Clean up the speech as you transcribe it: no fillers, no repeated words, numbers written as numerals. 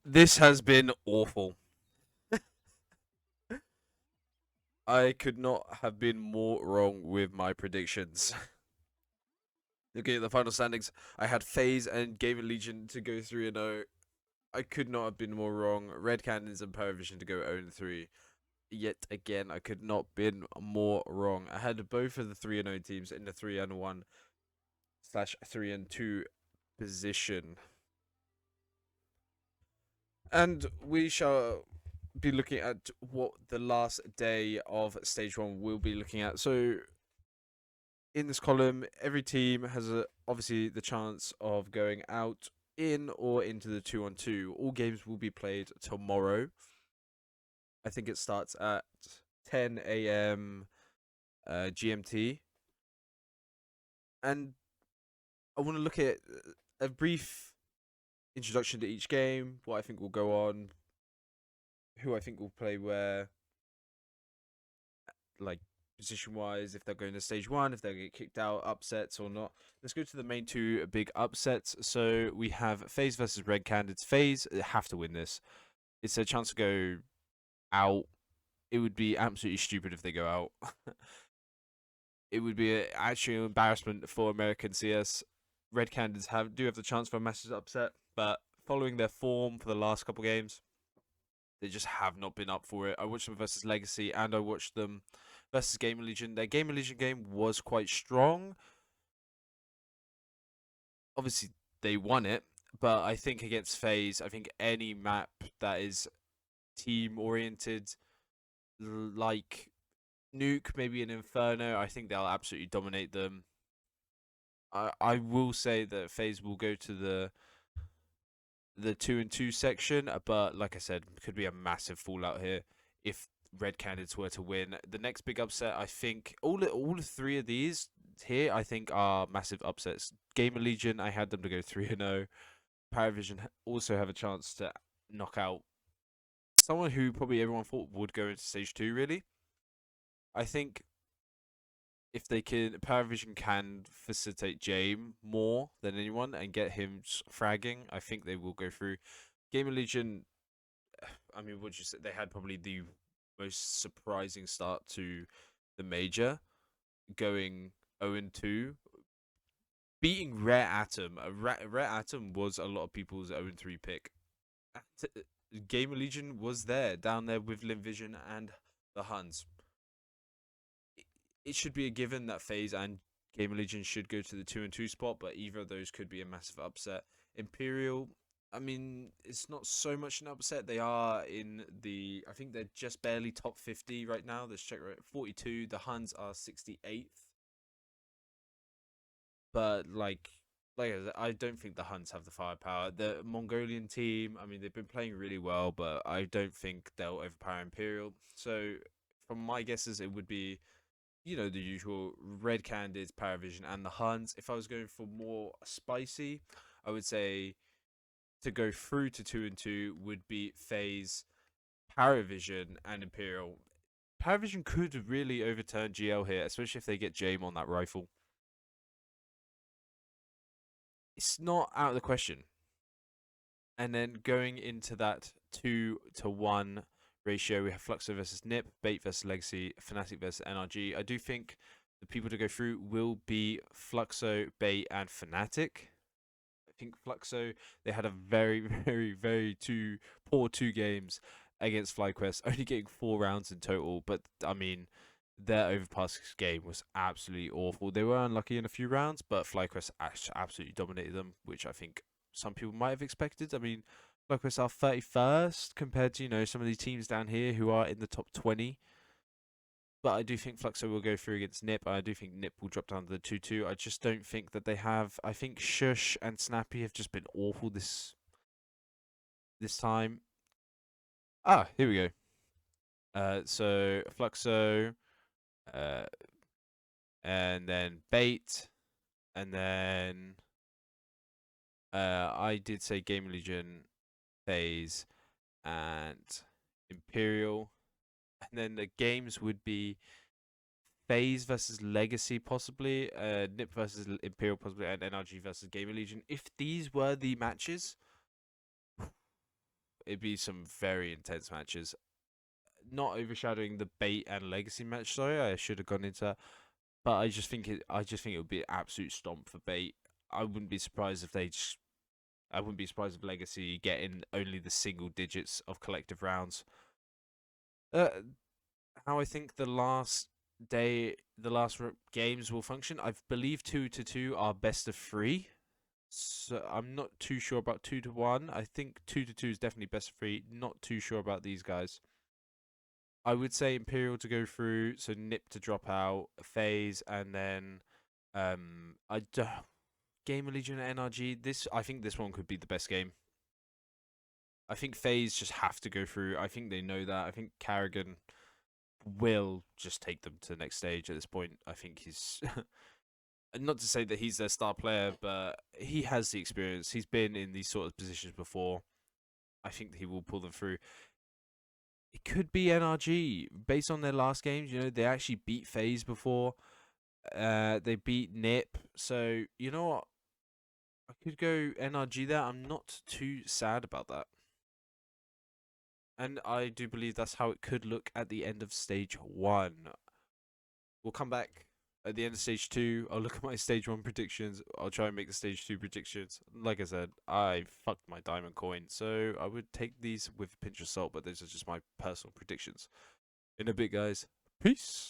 This has been awful. I could not have been more wrong with my predictions. Looking at the final standings, I had FaZe and Gamer Legion to go 3-0. I could not have been more wrong. Red Cannons and Paravision to go 0-3. Yet again, I could not have been more wrong. I had both of the 3-0 teams in the 3-1/3-2 position. And we shall be looking at what the last day of stage one will be looking at. So in this column, every team has obviously the chance of going out in or into the 2-on-2. All games will be played tomorrow. I think it starts at 10 a.m. GMT. And I want to look at a brief introduction to each game, what I think will go on, who I think will play where, like position wise, if they're going to stage one, if they get kicked out, upsets or not. Let's go to the main two big upsets. So we have FaZe versus Red Candidates. FaZe have to win this. It's a chance to go out. It would be absolutely stupid if they go out. It would be actually an embarrassment for American CS. Red Candidates do have the chance for a massive upset, but following their form for the last couple games, they just have not been up for it. I watched them versus Legacy and I watched them versus Gamer Legion. Their Gamer Legion game was quite strong. Obviously, they won it, but I think against FaZe, I think any map that is team oriented, like Nuke, maybe an Inferno, I think they'll absolutely dominate them. I will say that FaZe will go to the 2-2 section, but like I said, could be a massive fallout here if Red Candidates were to win. The next big upset, I think, all three of these here, I think, are massive upsets. Gamer Legion, I had them to go 3-0. Paravision also have a chance to knock out someone who probably everyone thought would go into stage two. Really, I think if they can, Paravision can facilitate Jame more than anyone and get him fragging. I think they will go through. Gamer Legion, I mean, would you say they had probably the most surprising start to the major, going 0-2, beating Rare Atom. Rare Atom was a lot of people's 0-3 pick. Gamer Legion was there, down there with Limvision and the Huns. It should be a given that FaZe and Gamer Legion should go to the 2-2 spot, but either of those could be a massive upset. Imperial, I mean, it's not so much an upset. They are in the, I think they're just barely top 50 right now. Let's check right, 42. The Huns are 68th. But like I don't think the Huns have the firepower. The Mongolian team, I mean, they've been playing really well, but I don't think they'll overpower Imperial. So from my guesses, it would be, the usual Red Candids, Paravision, and the Huns. If I was going for more spicy, I would say to go through to 2-2 would be FaZe, Paravision, and Imperial. Paravision could really overturn GL here, especially if they get Jame on that rifle. It's not out of the question. And then going into that 2-1 ratio, we have Fluxo versus Nip, Bait versus Legacy, Fnatic versus NRG. I do think the people to go through will be Fluxo, Bait, and Fnatic. I think Fluxo, they had a very, very, very poor two games against FlyQuest, only getting 4 rounds in total. But I mean, their overpass game was absolutely awful. They were unlucky in a few rounds, but FlyQuest absolutely dominated them, which I think some people might have expected. I mean, FlyQuest are 31st compared to, some of these teams down here who are in the top 20. But I do think Fluxo will go through against Nip. I do think Nip will drop down to the 2-2. I just don't think that they have. I think Shush and Snappy have just been awful this time. Here we go. So Fluxo, uh, and then Bait, and then I did say Game Legion, FaZe, and Imperial, and then the games would be FaZe versus Legacy, possibly, Nip versus Imperial, possibly, and NRG versus Gamer Legion. If these were the matches, it'd be some very intense matches. Not overshadowing the bait and legacy match. Sorry, I should have gone into that. But I just think it would be an absolute stomp for bait. I wouldn't be surprised if they just. I wouldn't be surprised if Legacy get in only the single digits of collective rounds. Uh, how I think the last games will function. I believe 2-2 are best of 3. So I'm not too sure about 2-1. I think 2-2 is definitely best of 3. Not too sure about these guys. I would say Imperial to go through, so Nip to drop out, FaZe, and then Game of Legion and NRG. I think this one could be the best game. I think FaZe just have to go through. I think they know that. I think Carrigan will just take them to the next stage at this point. I think he's not to say that he's their star player, but he has the experience. He's been in these sort of positions before. I think he will pull them through. It could be NRG based on their last games. You know, they actually beat FaZe before. They beat Nip. So you know what? I could go NRG there. I'm not too sad about that. And I do believe that's how it could look at the end of stage 1. We'll come back at the end of stage 2. I'll look at my stage 1 predictions. I'll try and make the stage 2 predictions. Like I said, I fucked my diamond coin, so I would take these with a pinch of salt, but those are just my personal predictions. In a bit, guys. Peace.